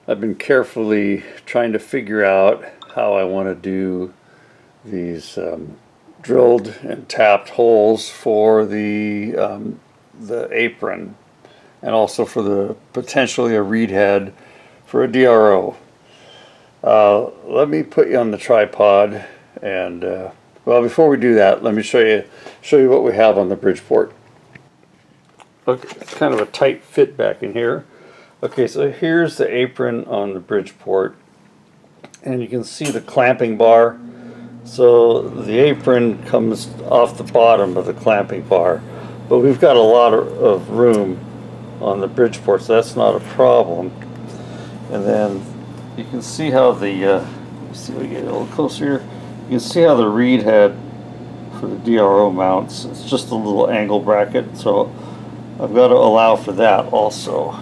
I've been carefully trying to figure out how I want to do these drilled and tapped holes for the apron, and also for the potentially a reed head for a DRO. Let me put you on the tripod, and well, before we do that, let me show you what we have on the Bridgeport. Okay, it's kind of a tight fit back in here. Okay, so here's the apron on the Bridgeport, and you can see the clamping bar. So the apron comes off the bottom of the clamping bar, but we've got a lot of room on the Bridgeport, so that's not a problem. And then you can see how the see if we get a little closer here. You can see how the reed head for the DRO mounts. It's just a little angle bracket, so I've got to allow for that also.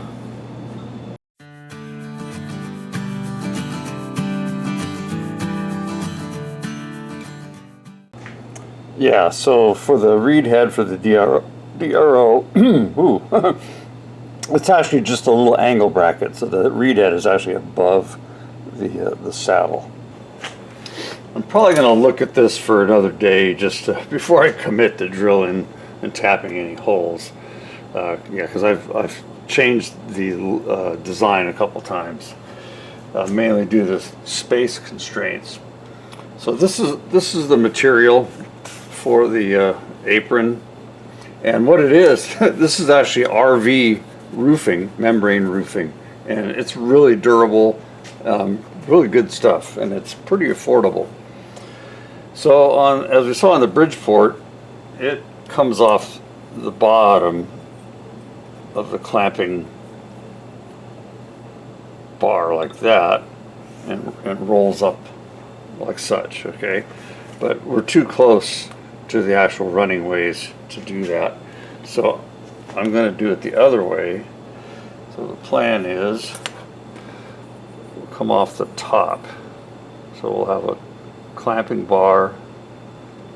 Yeah, so for the reed head for the DRO, ooh, it's actually just a little angle bracket, so the reed head is actually above the saddle. I'm probably going to look at this for another day just before I commit to drilling and tapping any holes. Yeah, because I've changed the design a couple times, mainly due to space constraints. So this is the material for the apron, and what it is, this is actually RV roofing, membrane roofing, and it's really durable, really good stuff, and it's pretty affordable. So as we saw on the Bridgeport, it comes off the bottom of the clamping bar like that, and rolls up like such, okay? But we're too close to the actual running ways to do that, so I'm going to do it the other way. So the plan is we'll come off the top, so we'll have a clamping bar,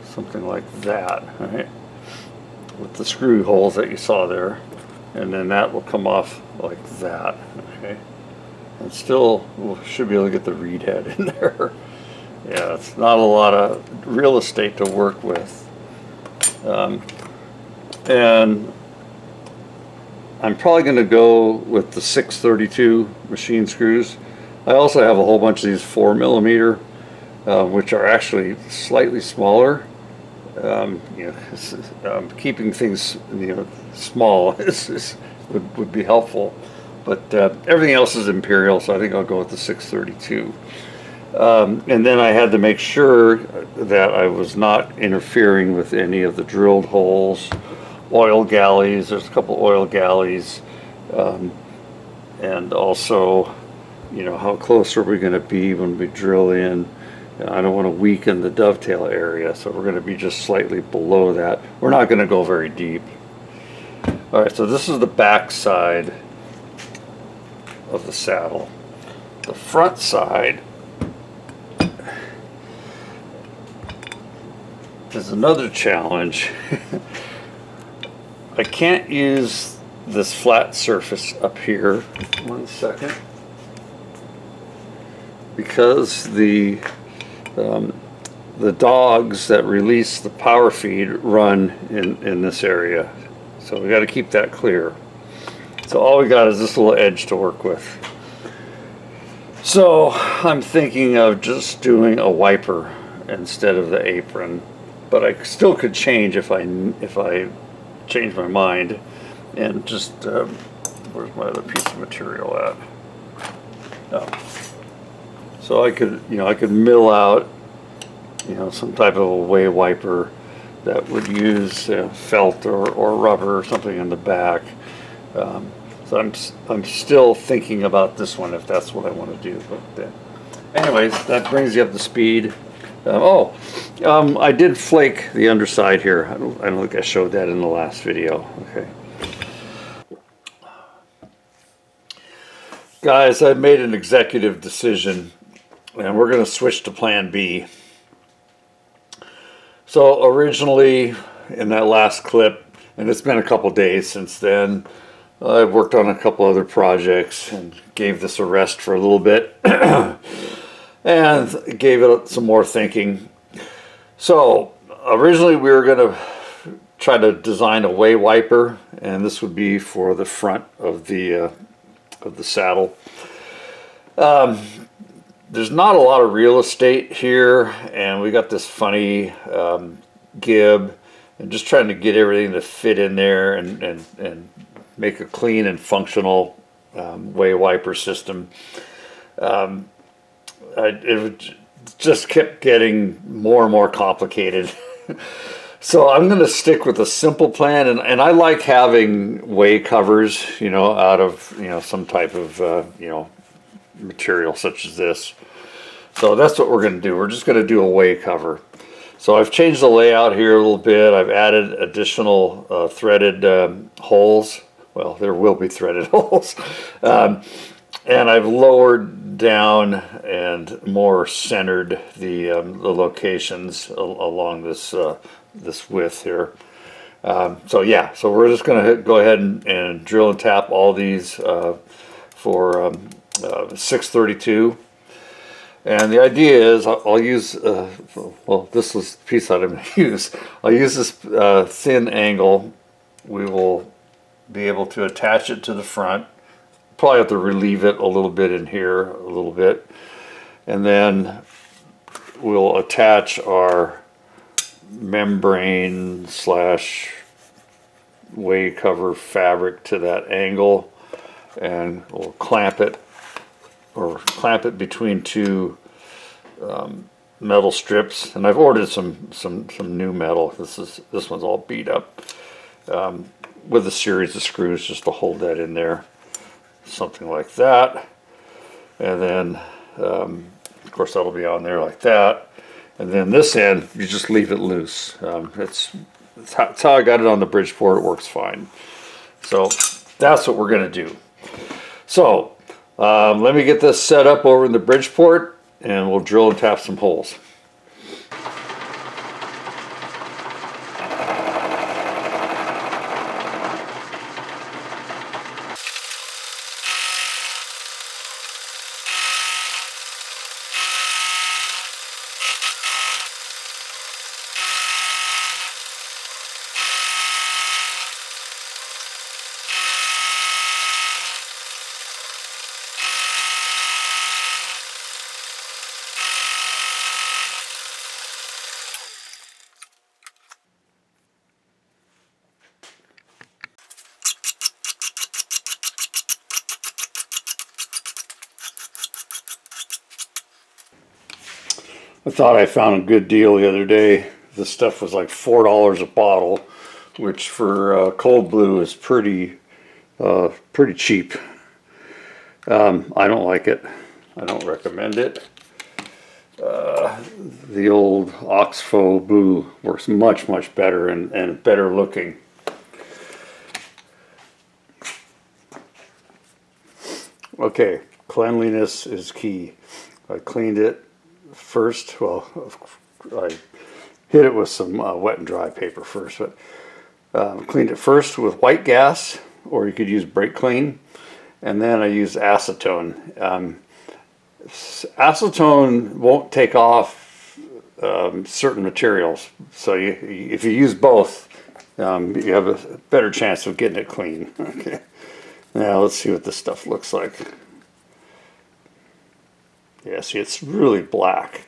something like that, right, with the screw holes that you saw there, and then that will come off like that, okay, and still we should be able to get the reed head in there. Yeah, it's not a lot of real estate to work with, and I'm probably going to go with the 632 machine screws. I also have a whole bunch of these 4mm, which are actually slightly smaller. Keeping things small would be helpful, but everything else is imperial, so I think I'll go with the 632. And then I had to make sure that I was not interfering with any of the drilled holes, oil galleys. There's a couple oil galleys, and also, how close are we going to be when we drill in? I don't want to weaken the dovetail area, so we're going to be just slightly below that. We're not going to go very deep. All right, so this is the back side of the saddle. The front side is another challenge. I can't use this flat surface up here. 1 second. Because the dogs that release the power feed run in this area, so we got to keep that clear. So all we got is this little edge to work with. So I'm thinking of just doing a wiper instead of the apron, but I still could change if I change my mind, and just where's my other piece of material at? Oh. So I could mill out some type of a wave wiper that would use felt or rubber or something in the back. So I'm still thinking about this one, if that's what I want to do. But anyways, that brings you up to speed. I did flake the underside here. I don't think I showed that in the last video. Okay, guys, I made an executive decision, and we're going to switch to Plan B. So originally, in that last clip, and it's been a couple days since then, I've worked on a couple other projects and gave this a rest for a little bit and gave it some more thinking. So originally we were going to try to design a way wiper, and this would be for the front of the saddle. There's not a lot of real estate here, and we got this funny gib, and just trying to get everything to fit in there and make a clean and functional way wiper system. It just kept getting more and more complicated. So I'm going to stick with a simple plan, and I like having way covers, you know, out of, you know, some type of, you know, material such as this. So that's what we're going to do. We're just going to do a way cover. So I've changed the layout here a little bit. I've added additional threaded holes. Well, there will be threaded holes. And I've lowered down and more centered the locations along this this width here. So yeah, so we're just going to go ahead and drill and tap all these for 632. And the idea is I'll use, well, this is the piece that I'm going to use. I'll use this thin angle. We will be able to attach it to the front. Probably have to relieve it a little bit in here, a little bit. And then we'll attach our membrane slash way cover fabric to that angle, and we'll clamp it, or clamp it between two metal strips. And I've ordered some new metal. This one's all beat up, with a series of screws just to hold that in there, something like that. And then of course that'll be on there like that. And then this end, you just leave it loose. It's how I got it on the Bridgeport. It works fine. So that's what we're going to do. So let me get this set up over in the Bridgeport, and we'll drill and tap some holes. I thought I found a good deal the other day. This stuff was like $4 a bottle, which for cold blue is pretty cheap. I don't like it. I don't recommend it. The old Oxfo blue works much better and better looking. Okay, cleanliness is key. I cleaned it first. Well, I hit it with some wet and dry paper first, but cleaned it first with white gas, or you could use brake clean, and then I used acetone. Acetone won't take off certain materials, so if you use both, you have a better chance of getting it clean. Okay, now let's see what this stuff looks like. Yeah, see, it's really black,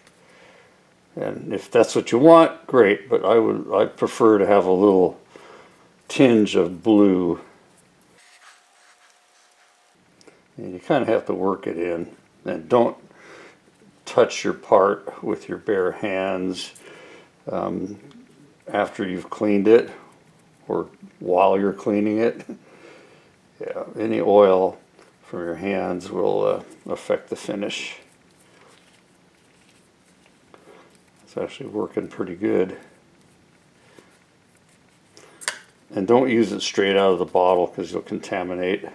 and if that's what you want, great. But I prefer to have a little tinge of blue, and you kind of have to work it in. And don't touch your part with your bare hands after you've cleaned it, or while you're cleaning it. Yeah, any oil from your hands will affect the finish. It's actually working pretty good. And don't use it straight out of the bottle, because you'll contaminate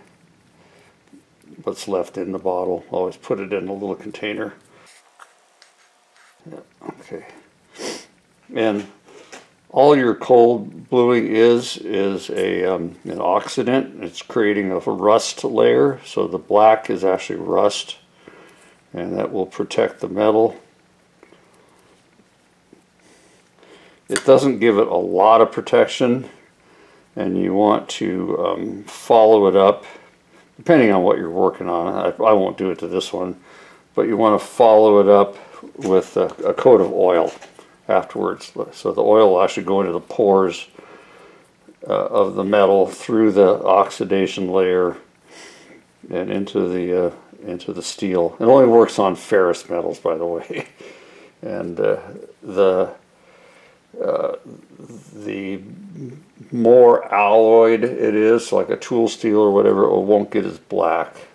what's left in the bottle. Always put it in a little container. Yeah, okay. And All your cold bluing is an oxidant. It's creating a rust layer, so the black is actually rust, and that will protect the metal. It doesn't give it a lot of protection, and you want to follow it up, depending on what you're working on. I won't do it to this one, but you want to follow it up with a coat of oil afterwards. So the oil will actually go into the pores of the metal through the oxidation layer and into the steel. It only works on ferrous metals, by the way. And the more alloyed it is, like a tool steel or whatever, it won't get as black.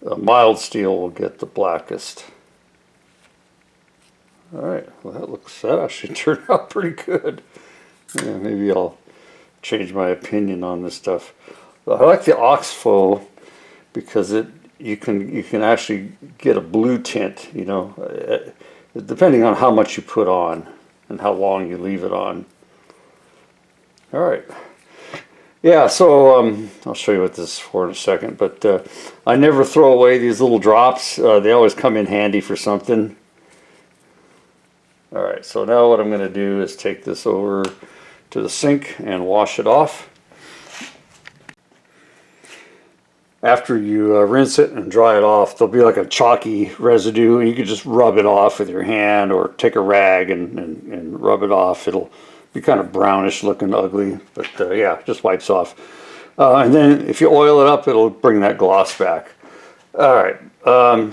A mild steel will get the blackest. All right, well that actually turned out pretty good. Yeah, maybe I'll change my opinion on this stuff. I like the Oxfo because you can actually get a blue tint, you know, depending on how much you put on and how long you leave it on. All right. Yeah, so I'll show you what this is for in a second, but I never throw away these little drops. They always come in handy for something. All right, so now what I'm going to do is take this over to the sink and wash it off. After you rinse it and dry it off, there'll be like a chalky residue, and you can just rub it off with your hand or take a rag and rub it off. It'll be kind of brownish looking, ugly, but yeah, just wipes off. And then if you oil it up, it'll bring that gloss back. All right,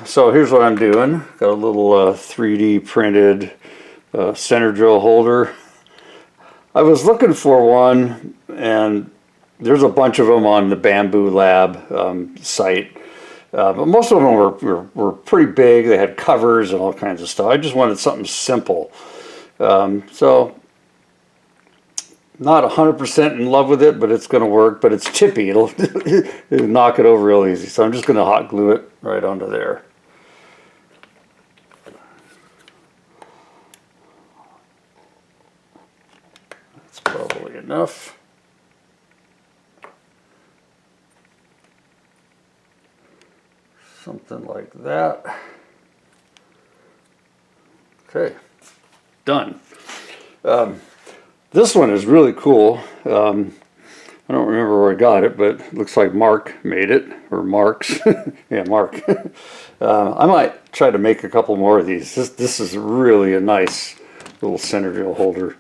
so here's what I'm doing. Got a little 3D printed center drill holder. I was looking for one, and there's a bunch of them on the Bamboo Lab site, but most of them were pretty big. They had covers and all kinds of stuff. I just wanted something simple. So not 100% in love with it, but it's going to work. But it's chippy. It'll knock it over real easy. So I'm just going to hot glue it right onto there. That's probably enough. Something like that. Okay, done. This one is really cool. I don't remember where I got it, but it looks like Mark made it, or Mark's. Yeah, Mark. I might try to make a couple more of these. This is really a nice little center drill holder.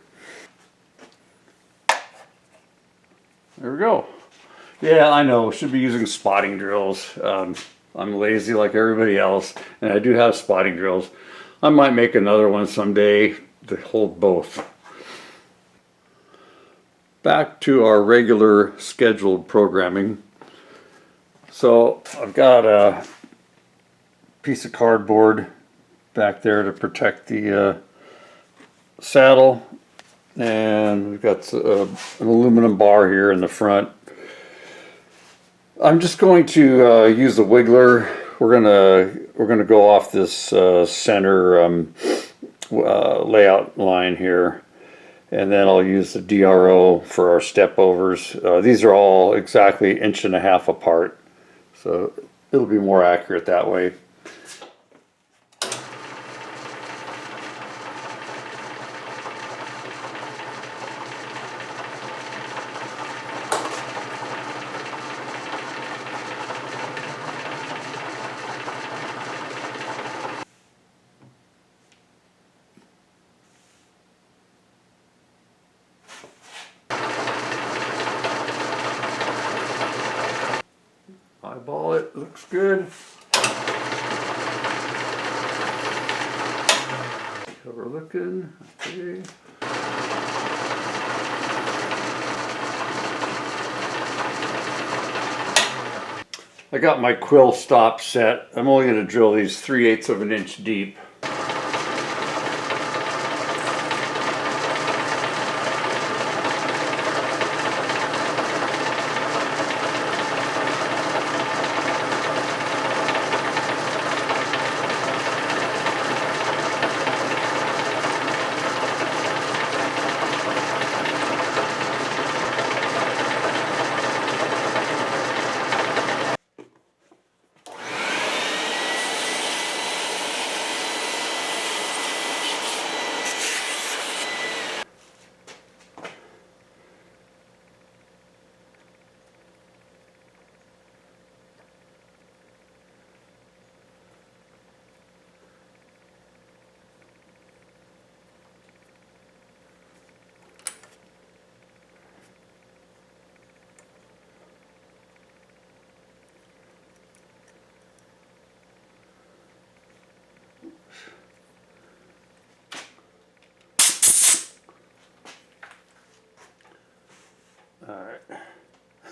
There we go. Yeah, I know, should be using spotting drills. I'm lazy like everybody else, and I do have spotting drills. I might make another one someday to hold both. Back to our regular scheduled programming. So I've got a piece of cardboard back there to protect the saddle, and we've got an aluminum bar here in the front. I'm just going to use the wiggler. We're gonna go off this center layout line here, and then I'll use the DRO for our step overs. These are all exactly 1.5 inches apart, so it'll be more accurate that way. Eyeball it, looks good. Cover looking, okay. I got my quill stop set. I'm only going to drill these 3/8 of an inch deep.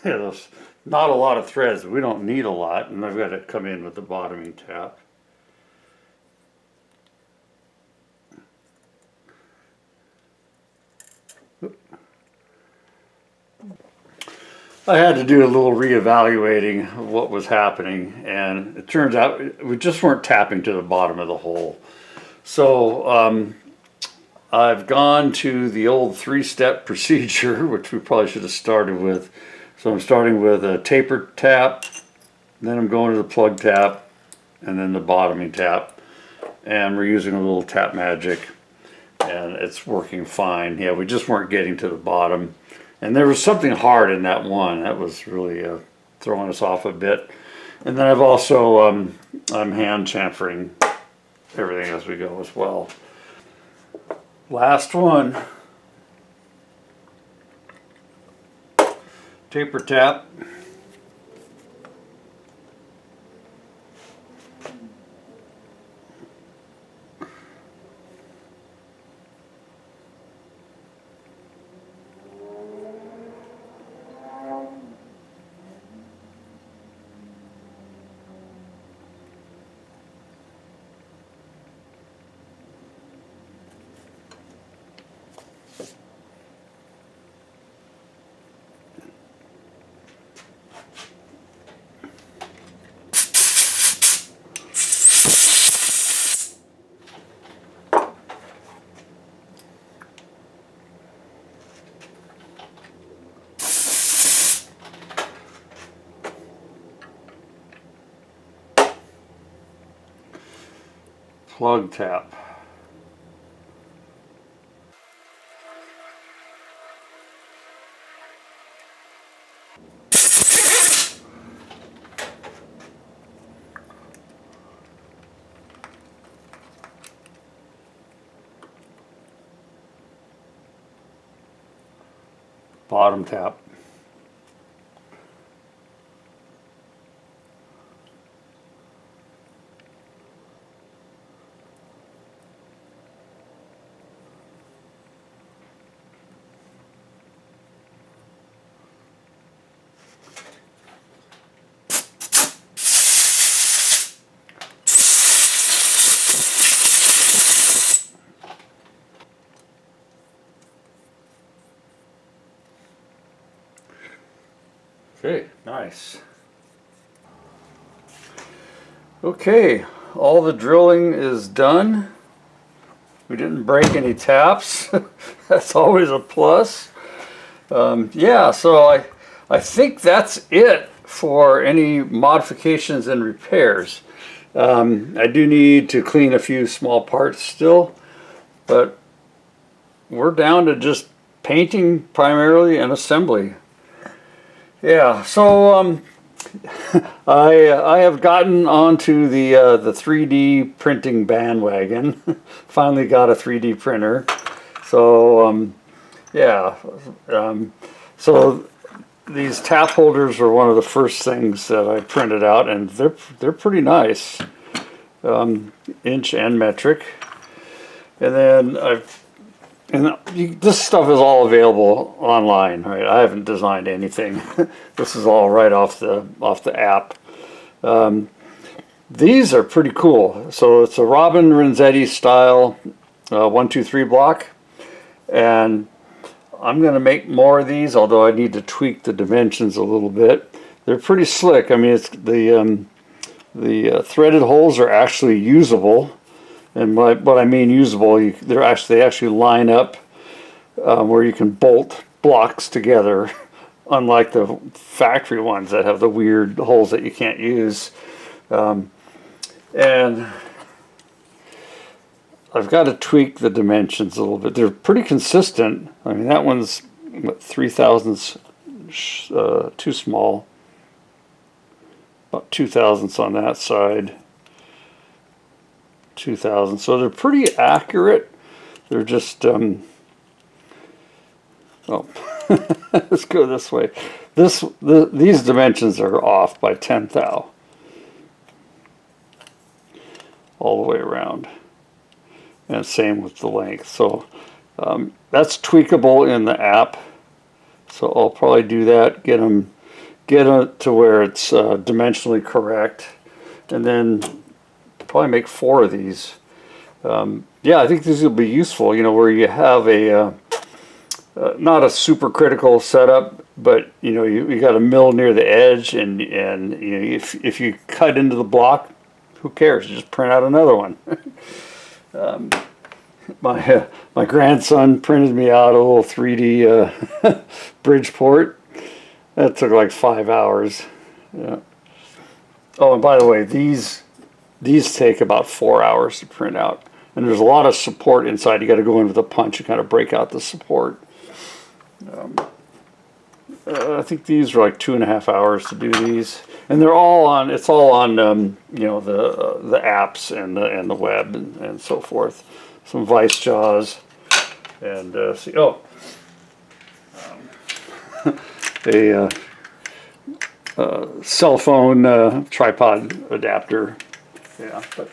Yeah, there's not a lot of threads. We don't need a lot, and I've got to come in with the bottoming tap. I had to do a little reevaluating of what was happening, and it turns out we just weren't tapping to the bottom of the hole. So I've gone to the old 3-step procedure, which we probably should have started with. So I'm starting with a taper tap, then I'm going to the plug tap, and then the bottoming tap. And we're using a little tap magic, and it's working fine. Yeah, we just weren't getting to the bottom. And there was something hard in that one. That was really throwing us off a bit. And then I've also, I'm hand chamfering everything as we go as well. Last one. Taper tap. Plug tap. Bottom tap. Okay, nice. Okay, all the drilling is done. We didn't break any taps. That's always a plus. Yeah, so I think that's it for any modifications and repairs. I do need to clean a few small parts still, but we're down to just painting primarily and assembly. Yeah, so I have gotten onto the 3D printing bandwagon. Finally got a 3D printer. So yeah, so these tap holders were one of the first things that I printed out, and they're pretty nice, inch and metric. And then this stuff is all available online, right? I haven't designed anything. This is all right off the app. These are pretty cool. So it's a Robin Renzetti style 1-2-3 block, and I'm going to make more of these, although I need to tweak the dimensions a little bit. They're pretty slick. I mean, it's the threaded holes are actually usable. And what I mean usable, they actually line up where you can bolt blocks together, unlike the factory ones that have the weird holes that you can't use. And I've got to tweak the dimensions a little bit. They're pretty consistent. I mean, that one's 3/1000ths too small. About 2/1000ths on that side. 2,000. So they're pretty accurate. They're just oh, let's go this way. These dimensions are off by 10 thou all the way around, and same with the length. So that's tweakable in the app. So I'll probably do that. Get them get it to where it's dimensionally correct, and then probably make 4 of these. Yeah, I think these will be useful, you know, where you have a not a super critical setup, but you know, you got a mill near the edge, and you know, if you cut into the block, who cares? You just print out another one. My grandson printed me out a little 3D Bridgeport. That took like 5 hours. Yeah. Oh, and by the way, these take about 4 hours to print out, and there's a lot of support inside. You got to go in with a punch and kind of break out the support. I think these are like 2.5 hours to do these, and they're all on. It's all on you know, the apps and the web and so forth. Some vice jaws, and see, oh, a cell phone tripod adapter. Yeah, but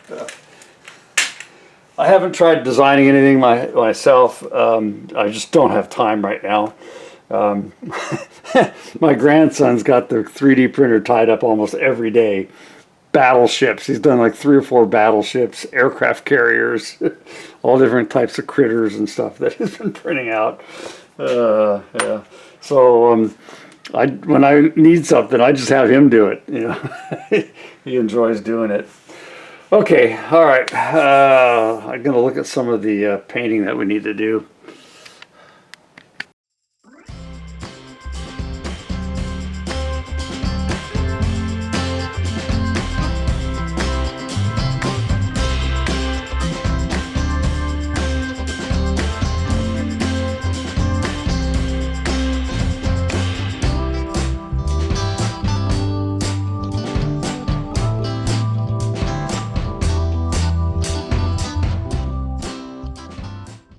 I haven't tried designing anything myself. I just don't have time right now. My grandson's got the 3D printer tied up almost every day. Battleships. He's done like 3 or 4 battleships, aircraft carriers, all different types of critters and stuff that he's been printing out. Yeah. So when I need something, I just have him do it. You know, he enjoys doing it. Okay, all right. I'm gonna look at some of the painting that we need to do.